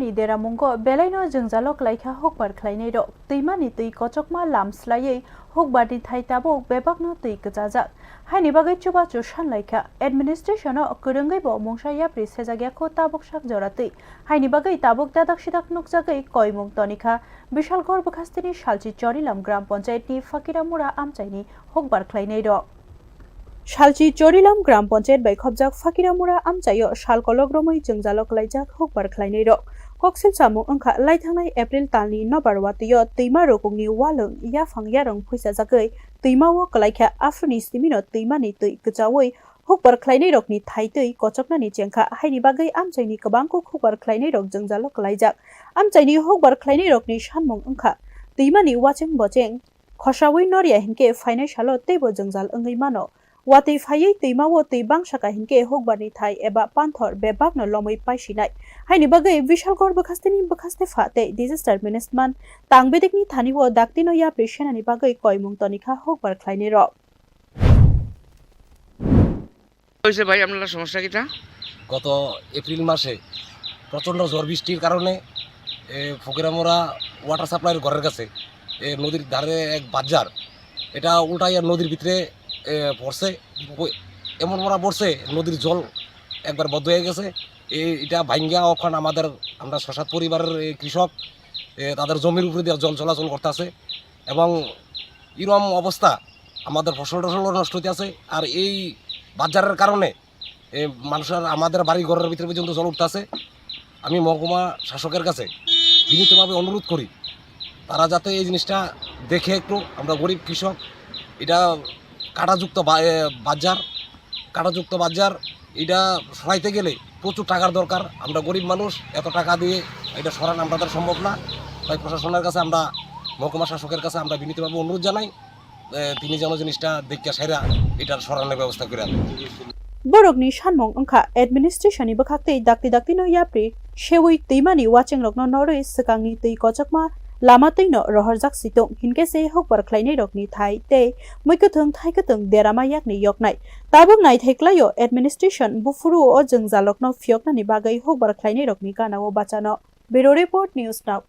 ni deramungo belaino jengjalok laika hukbar khwlainairok tuimani tui kochokma lamslaiye hukbar ni thaitabok bebakno tui kajajak haini bagai chubachu sanlaika administration o kurungai bo mungsaya prisejagya tabok sak joratui haini bagai tabok dadak sidak nukjagai koimung tonika bishalgor bwkhaktwini Salsi Charilamni gram panchayat ni Fakhiramura amchaini hukbar khwlainairok Salsi Charilamni gram panchayat bai khobjak Fakhiramura amchayo salkologromoi jengjalok laijak hukbar khwlainairok koksil samung angkha laithangnai April talni nobar watiyo tuima rokungni walung Haphangni phuisajakai tuimao kalaikha afni simino tuimani tui kchawi hukbar khwlainairokni thaitui kochoknani chengkha haini bagai amchaini kabangko hukbar khwlainairok jengjalok laijak amchaini hukbar khwlainairokni sanmung angkha tuimani wacheng bocheng khosawi noria hinke financial tebo jengjal angai mano Wati fayai tuimao tui bangsaka hinke hukbarni thai eba panthor bebakno lomoi paisinai haini bagai bishalgor bwkhaktwini bwkhaste phate disaster management tangbedikni thaniwo daktino ya presenani bagai koimung tonika hukbar khwlainairok হয়েছে ভাই আপনার সমস্যা কিটা গত April মাসে প্রচণ্ড ঝড় বৃষ্টির কারণে ফকিরামোড়া ওয়াটার সাপ্লাইয়ের ঘরের কাছে নদীর ধারে এক বাজার এটা উল্টাইয়া নদীর ভিতরে পড়ছে এমন মোড়া পড়ছে নদীর জল একবার বদ্ধ হয়ে গেছে এটা ভাঙ্গা ওখান আমরা ৬-৭ পরিবারের কৃষক তাদের জমির উপরে দিয়ে জল চলাচল করতেছে এবং এরকম অবস্থা আমাদের ফসল নষ্ট হতে আছে আর এই বাজারের কারণে মানুষের আমাদের বাড়ি ঘরের ভিতরে পর্যন্ত জল উঠতেছে আমি মহকুমা শাসকের কাছে বিনীতভাবে অনুরোধ করি তারা যাতে এই জিনিসটা দেখে একটু আমরা গরিব কৃষক এটা কাটাযুক্ত বাজার এটা সরাইতে গেলে প্রচুর টাকার দরকার আমরা গরিব মানুষ এত টাকা দিয়ে এটা সরানো আমাদের সম্ভব না তাই প্রশাসনের কাছে আমরা মহকুমা শাসকের কাছে আমরা বিনীতভাবে অনুরোধ জানাই তিনি যেন জিনিসটা দেখে সেরা এটার সরানোর ব্যবস্থা করে আনেন borokni sanmung angkha administration ni bwkhaktwi daktino yapri sewi tuimani wachengrokno noroi swkangni tui kochokma lama tuino rohorjak situng hinke se hukbar khwlainairokni thai tei muikuthung thaikutung derama yakni yoknai tabuk nai thaiklayo administration bufuru o jengjalokno phioknani bagai hukbar khwlainairokni ganao bachano Bureau Report News Now